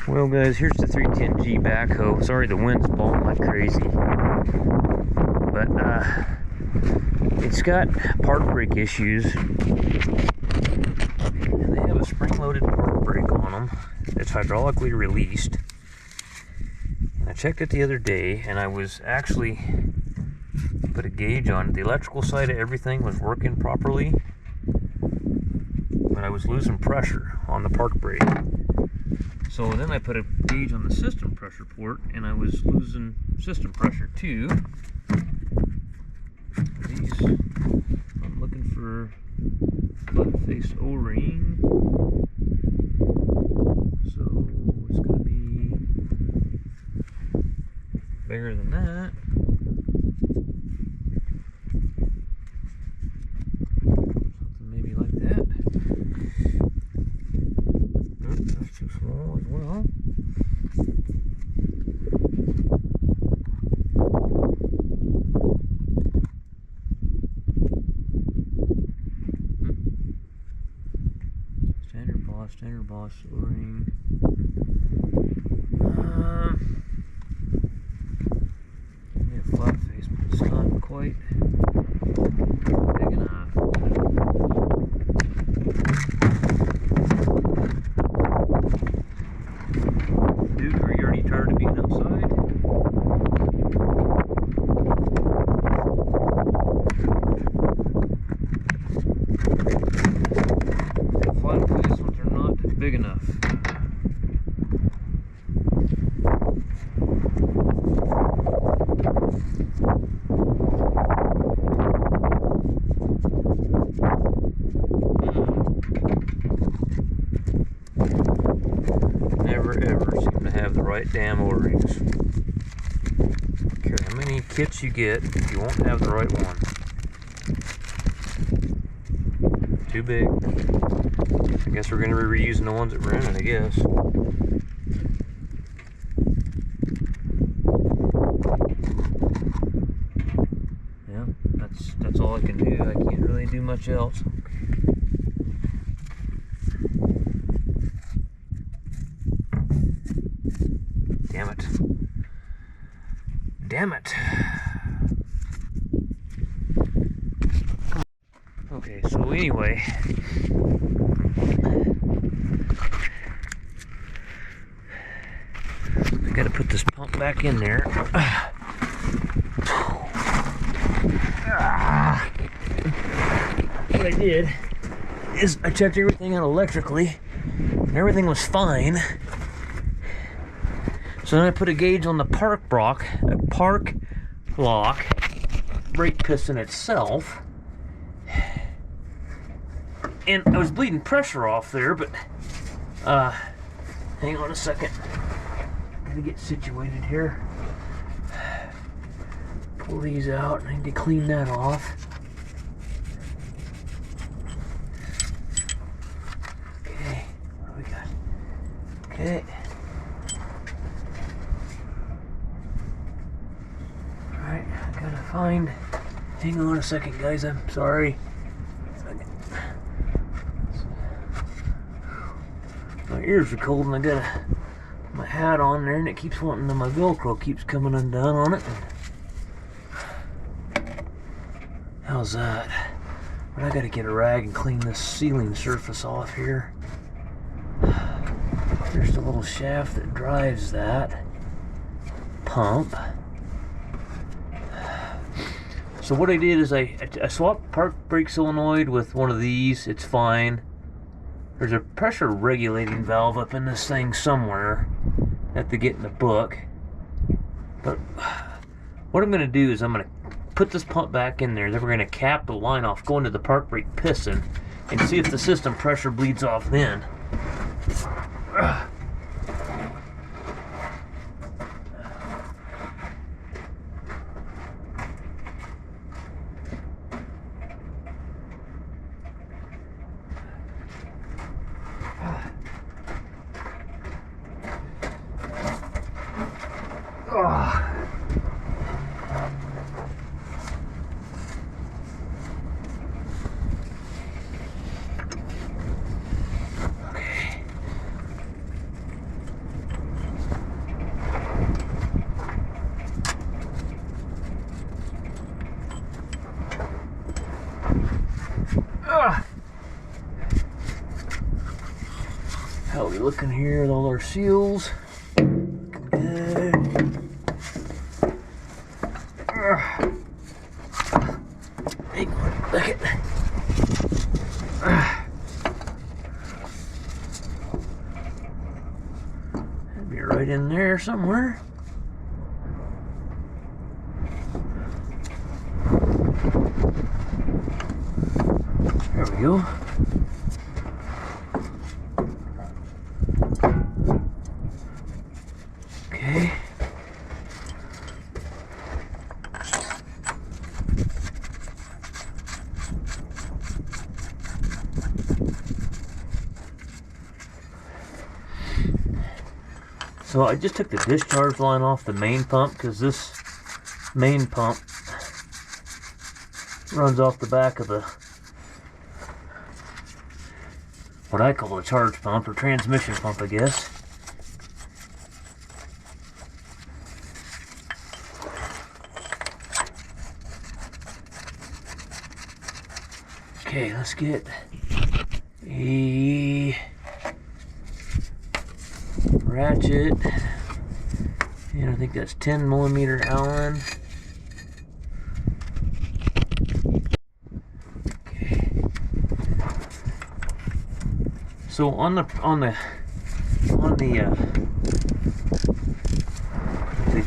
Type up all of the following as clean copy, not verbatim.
Well guys, here's the 310G backhoe. Sorry the wind's blowing like crazy. But it's got park brake issues. And they have a spring-loaded park brake on them. It's hydraulically released. And I checked it the other day and I was actually put a gauge on it. The electrical side of everything was working properly. But I was losing pressure on the park brake. So then I put a gauge on the system pressure port and I was losing system pressure too. These, I'm looking for flat face O-ring. So it's going to be bigger than that. Something maybe like that. That's too small as well. Standard boss O-ring. Need a flat face, but it's not quite big enough. Dude, are you already tired of being outside? Flat face ones are not big enough. Never ever seem to have the right damn O-rings. Don't care how many kits you get, you won't have the right one. Too big. I guess we're going to be reusing the ones that were in it, I guess. Yeah, that's all I can do. I can't really do much else. Damn it. Damn it. Okay, so anyway, I gotta put this pump back in there. What I did is I checked everything out electrically and everything was fine. So then I put a gauge on the park lock brake piston itself. And I was bleeding pressure off there, but hang on a second. Gotta get situated here. Pull these out. I need to clean that off. Okay, what do we got? Okay. Alright, I gotta find. Hang on a second, guys. I'm sorry. My ears are cold and I got my hat on there and it keeps wanting to, my Velcro keeps coming undone on it. How's that? But I gotta get a rag and clean this sealing surface off here. There's the little shaft that drives that pump. So what I did is I swapped park brake solenoid with one of these. It's fine. There's a pressure regulating valve up in this thing somewhere. I have to get in the book. But what I'm going to do is I'm going to put this pump back in there. Then we're going to cap the line off, go into the park brake piston, and see if the system pressure bleeds off then. looking here at all our seals. Looking good. Hey, look at that. That'd be right in there somewhere. There we go. Okay. So I just took the discharge line off the main pump because this main pump runs off the back of the what I call a charge pump or transmission pump, I guess. Okay, let's get a ratchet, and I think that's 10mm Allen. Okay. So on the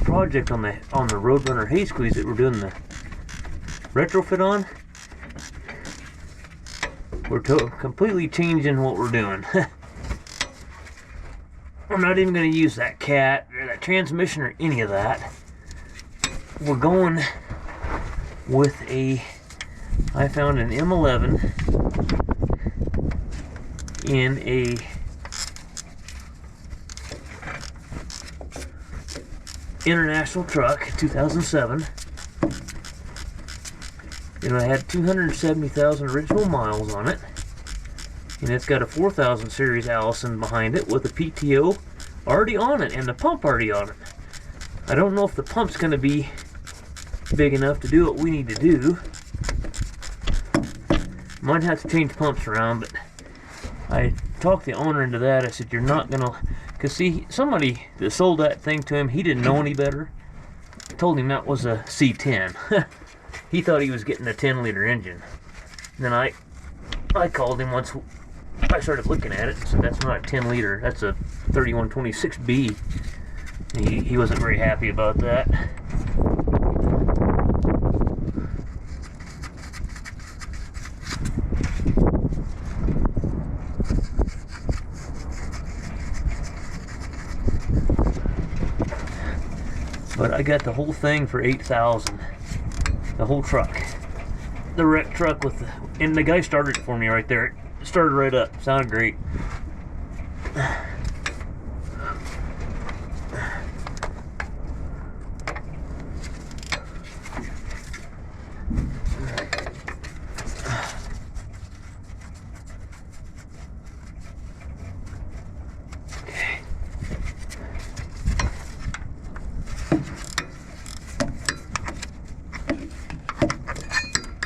project on the Roadrunner hay squeeze that we're doing the retrofit on, we're completely changing what we're doing. We're not even going to use that cat or that transmission or any of that. We're going with I found an M11 in a international truck, 2007. And I had 270,000 original miles on it. And it's got a 4000 series Allison behind it with a PTO already on it and the pump already on it. I don't know if the pump's going to be big enough to do what we need to do. Might have to change pumps around, but I talked the owner into that. I said, you're not going to... Because see, somebody that sold that thing to him, he didn't know any better. I told him that was a C10. He thought he was getting a 10-liter engine. And then I called him once I started looking at it and said, that's not a 10-liter, that's a 3126B. He wasn't very happy about that. But I got the whole thing for $8,000. The whole truck. The wrecked truck with the... And the guy started it for me right there. It started right up. Sounded great.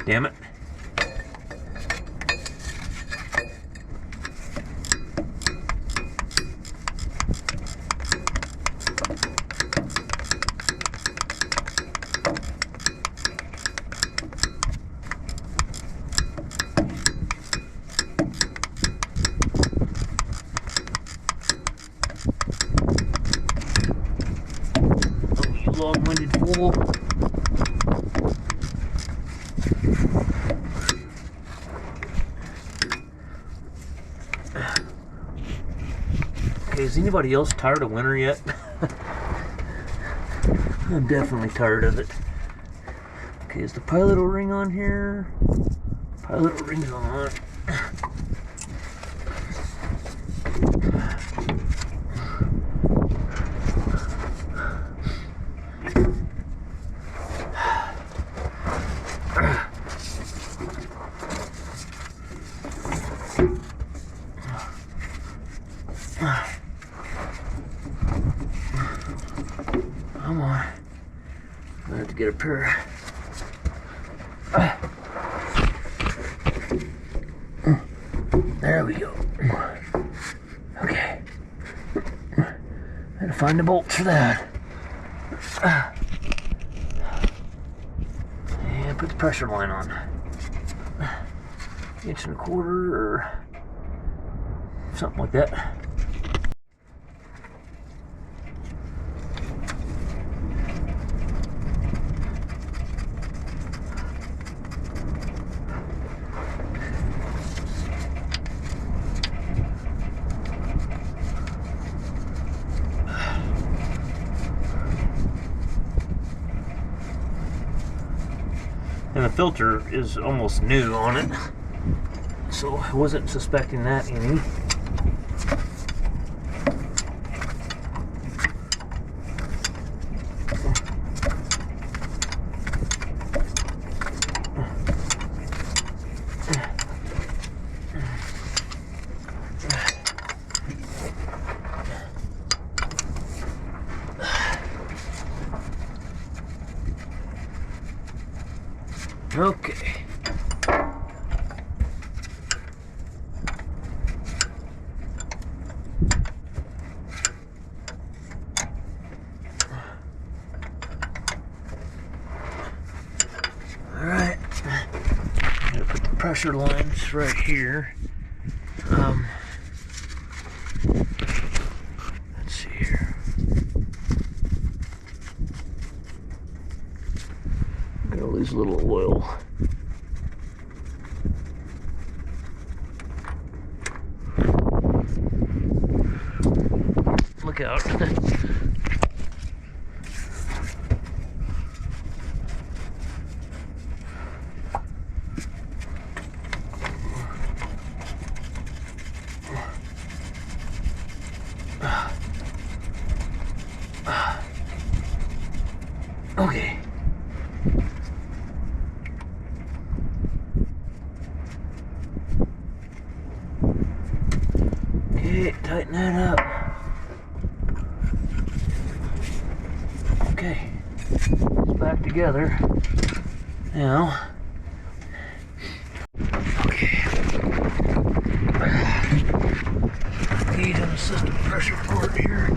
Damn it. Oh, you long-winded fool. Okay, is anybody else tired of winter yet? I'm definitely tired of it. Okay, is the pilot O-ring on here? Pilot O-ring's on. Come on. I have to get a pair. There we go. Okay. Gotta find the bolt for that. And put the pressure line on. 1.25 inches or something like that. And the filter is almost new on it, so I wasn't suspecting that any. Okay. All right. I'm gonna put the pressure lines right here. Let's see here. Got all these little oil. Look out. Okay. Okay, tighten that up. Okay, it's back together now. Okay. Need an assistant pressure port here.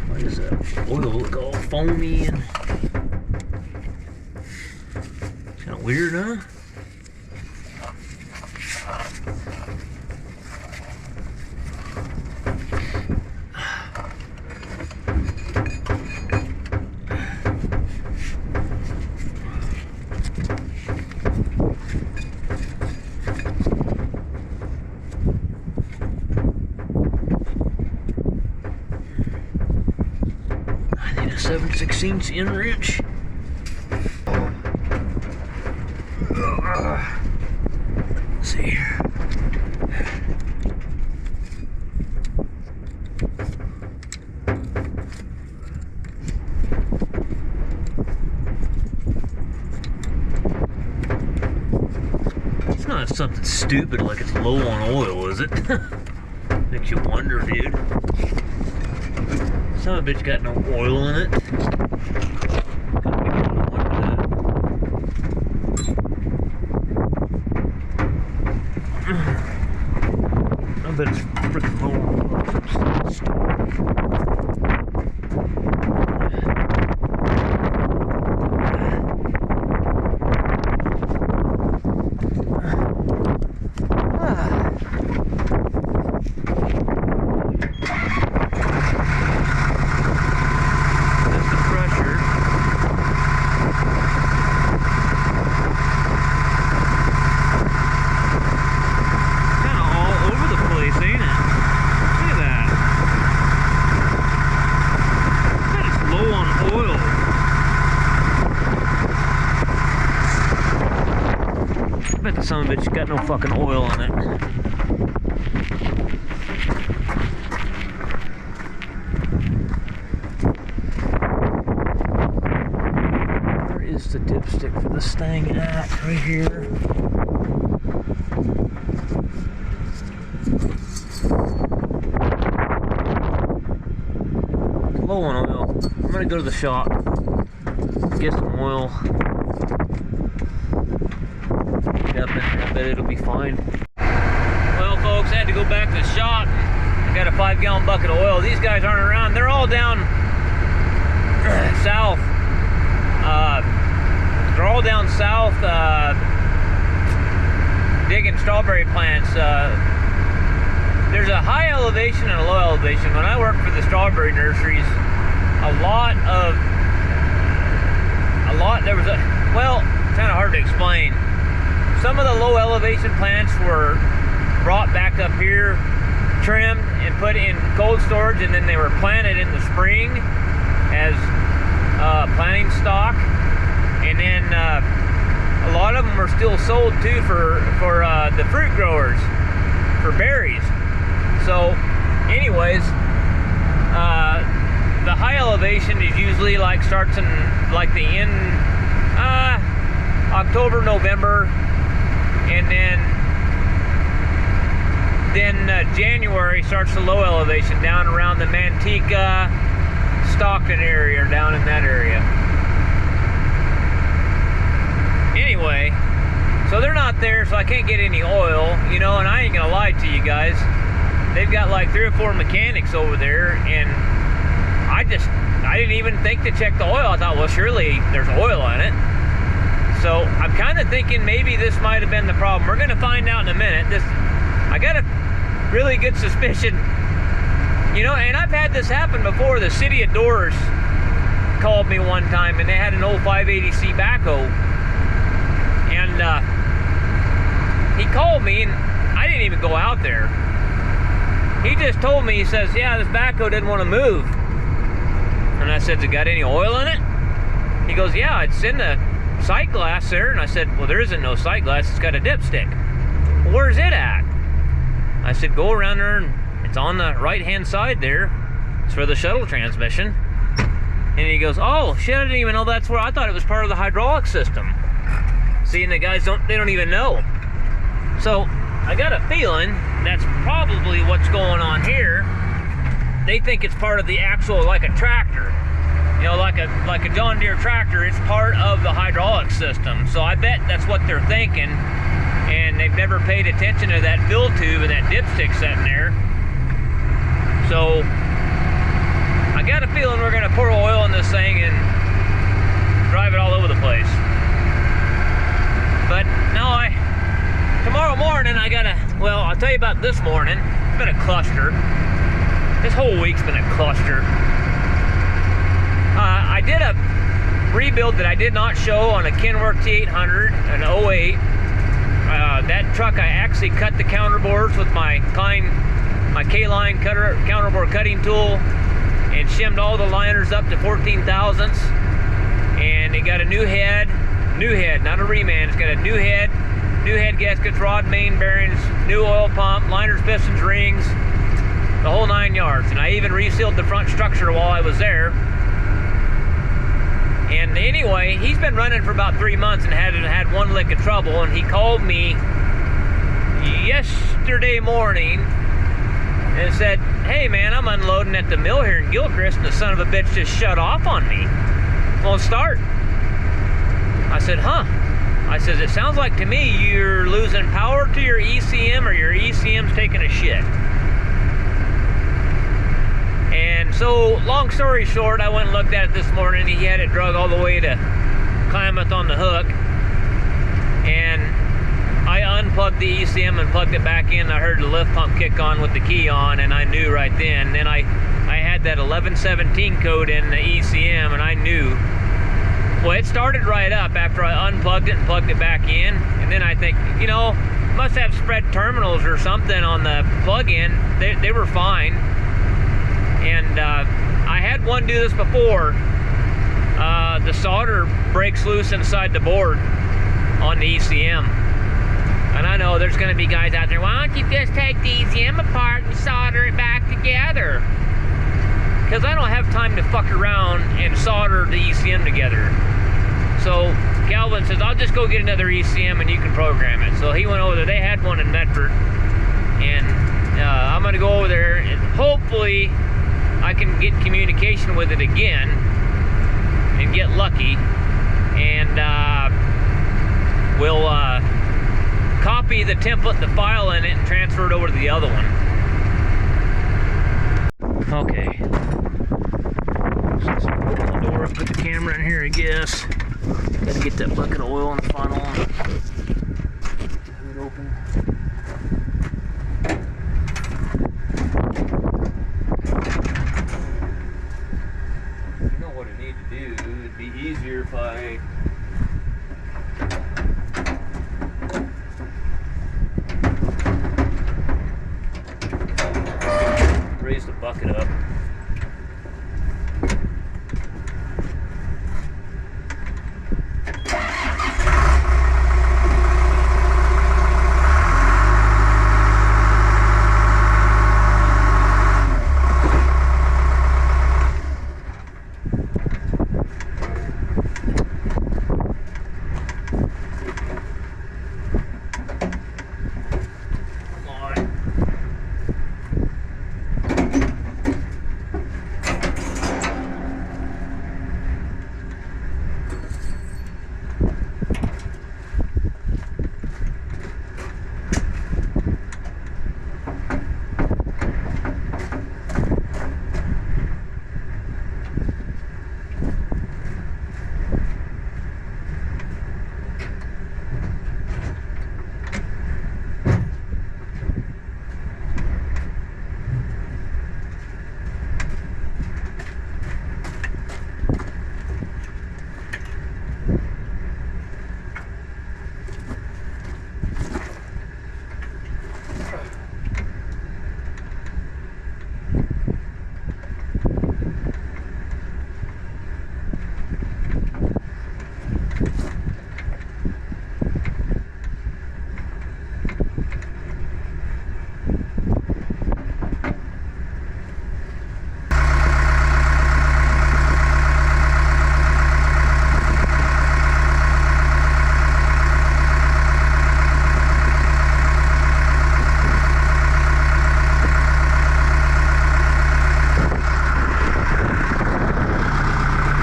Why does that oil look all foamy and kind of weird, huh? I need a 7/16 in wrench. Let's see here. It's not something stupid like it's low on oil, is it? Makes you wonder, dude. Some of it's got no oil in it. I bet it's freaking low on Some of it's got no fucking oil in it. dipstick for this thing at right here. Low on oil. I'm gonna go to the shop, get some oil. Yep, I bet it'll be fine. Well, folks, I had to go back to the shop. I got a 5-gallon bucket of oil. These guys aren't around. They're all down south. They're all down south digging strawberry plants. There's a high elevation and a low elevation. When I worked for the strawberry nurseries, there was a, well, kind of hard to explain. Some of the low elevation plants were brought back up here, trimmed, and put in cold storage, and then they were planted in the spring as planting stock. And then a lot of them are still sold too for the fruit growers, for berries. So anyways, the high elevation is usually like starts in like the end October, November, and then January starts the low elevation down around the Manteca, Stockton area, or down in that area. Anyway, so they're not there, so I can't get any oil, you know, and I ain't gonna lie to you guys. They've got like 3 or 4 mechanics over there, and I didn't even think to check the oil. I thought, well, surely there's oil in it. So I'm kind of thinking maybe this might have been the problem. We're gonna find out in a minute. I got a really good suspicion, you know, and I've had this happen before. The city of Doors called me one time, and they had an old 580C backhoe, and he called me, and I didn't even go out there. He just told me, he says, yeah, this backhoe didn't want to move. And I said, has it got any oil in it? He goes, yeah, it's in the sight glass there. And I said, well, there isn't no sight glass, it's got a dipstick. Well, where's it at? I said, go around there, and it's on the right-hand side there. It's for the shuttle transmission. And he goes, oh, shit, I didn't even know that's where, I thought it was part of the hydraulic system. See, and the guys don't even know. So, I got a feeling that's probably what's going on here. They think it's part of the actual, like a tractor. You know, like a John Deere tractor, it's part of the hydraulic system. So I bet that's what they're thinking. And they've never paid attention to that fill tube and that dipstick sitting there. So, I got a feeling we're gonna pour oil in this thing and drive it all over the place. But now tomorrow morning I gotta, well, I'll tell you about this morning. It's been a cluster. This whole week's been a cluster. I did a rebuild that I did not show on a Kenworth T800, an 08. That truck, I actually cut the counterbores with my K-line counterbore cutting tool and shimmed all the liners up to 14 thousandths. And it got a new head, not a reman. It's got a new head gaskets, rod, main bearings, new oil pump, liners, pistons, rings, the whole 9 yards. And I even resealed the front structure while I was there. And anyway, he's been running for about 3 months and hadn't had one lick of trouble. And he called me yesterday morning and said, hey man, I'm unloading at the mill here in Gilchrist, and the son of a bitch just shut off on me. Won't start. I said, huh? I says, it sounds like to me you're losing power to your ECM, or your ECM's taking a shit. And so, long story short, I went and looked at it this morning. He had it drug all the way to Klamath on the hook. And I unplugged the ECM and plugged it back in. I heard the lift pump kick on with the key on, and I knew right then. Then I had that 1117 code in the ECM, and I knew. Well, it started right up after I unplugged it and plugged it back in. And then I think, you know, must have spread terminals or something on the plug-in. They were fine. And I had one do this before. The solder breaks loose inside the board on the ECM. And I know there's going to be guys out there, why don't you just take the ECM apart and solder it back together? Because I don't have time to fuck around and solder the ECM together. So Calvin says, I'll just go get another ECM and you can program it. So he went over there. They had one in Medford. And I'm going to go over there and hopefully I can get communication with it again and get lucky. And we'll copy the template, the file in it, and transfer it over to the other one. Okay. Let's open the door up, put the camera in here, I guess. Gotta get that bucket of oil in the funnel. Get the hood open. You know what I need to do? It'd be easier if I raise the bucket up.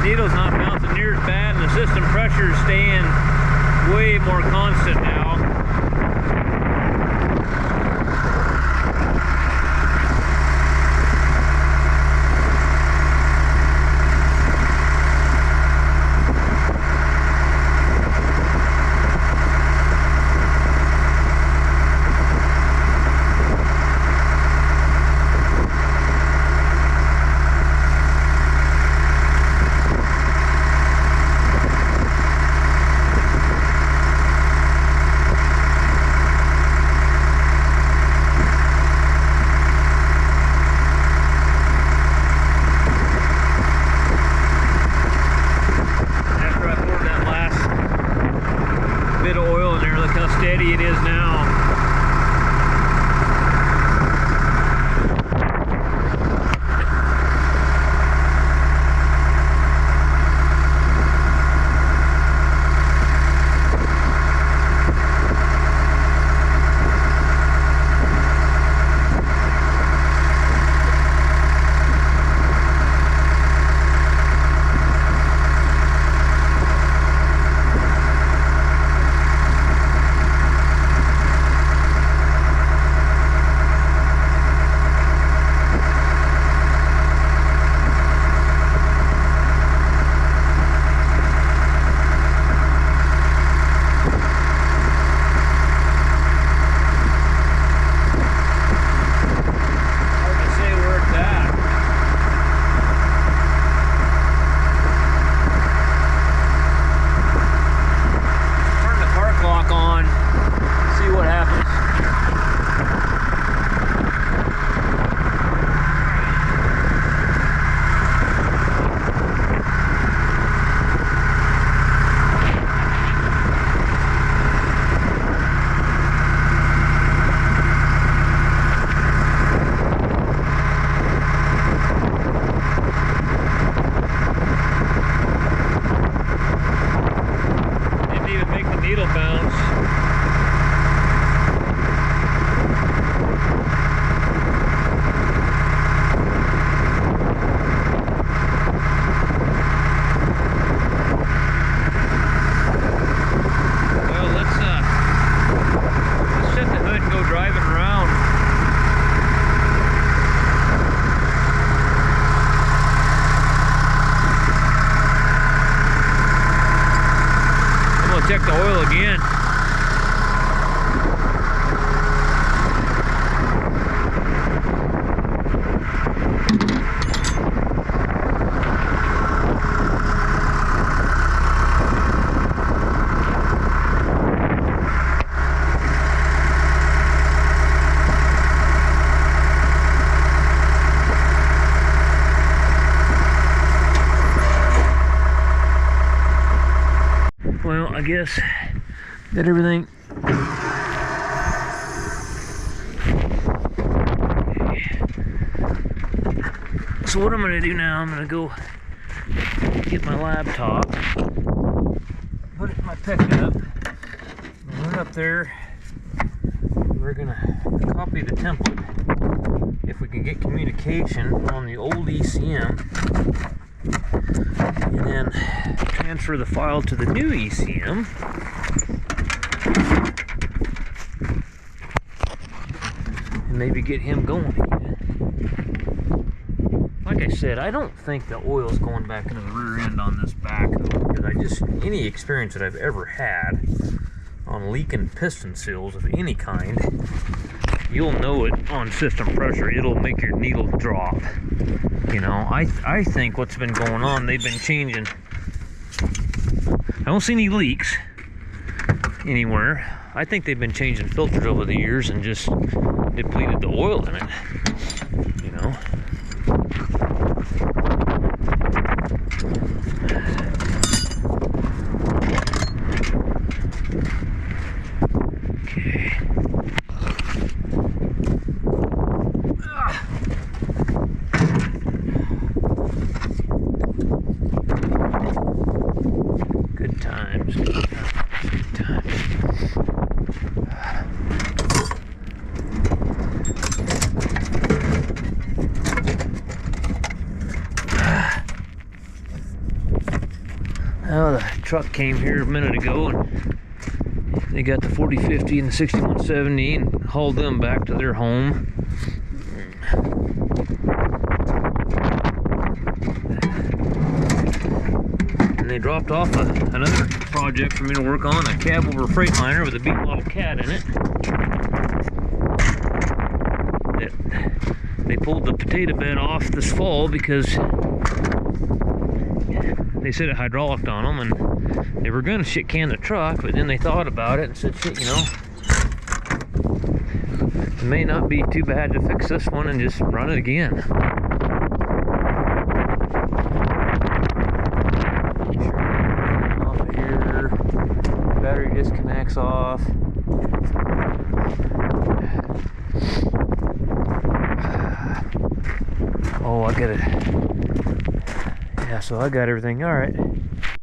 Needle's not bouncing near as bad, and the system pressure is staying way more constant now. check the oil again. Well, I guess that everything. So what I'm gonna do now, I'm gonna go get my laptop, put it in my pickup, run up there. We're gonna copy the template if we can get communication on the old ECM, and then transfer the file to the new ECM. And maybe get him going again. Like I said, I don't think the oil's going back into the rear end on this backhoe, because any experience that I've ever had on leaking piston seals of any kind, you'll know it on system pressure. It'll make your needle drop. You know, I think what's been going on, they've been changing. I don't see any leaks anywhere. I think they've been changing filters over the years and just depleted the oil in it, you know. Okay. Good times, good times, good times. Oh, the truck came here a minute ago and they got the 4050 and the 6170 and hauled them back to their home. And they dropped off another project for me to work on, a cab over Freightliner with a beat model cat in it. They pulled the potato bed off this fall because they said it hydraulicked on them, and they were going to shit can the truck, but then they thought about it and said, shit, you know, it may not be too bad to fix this one and just run it again. Off of here, battery disconnects off. Oh, I got it. Yeah, so I got everything. All right.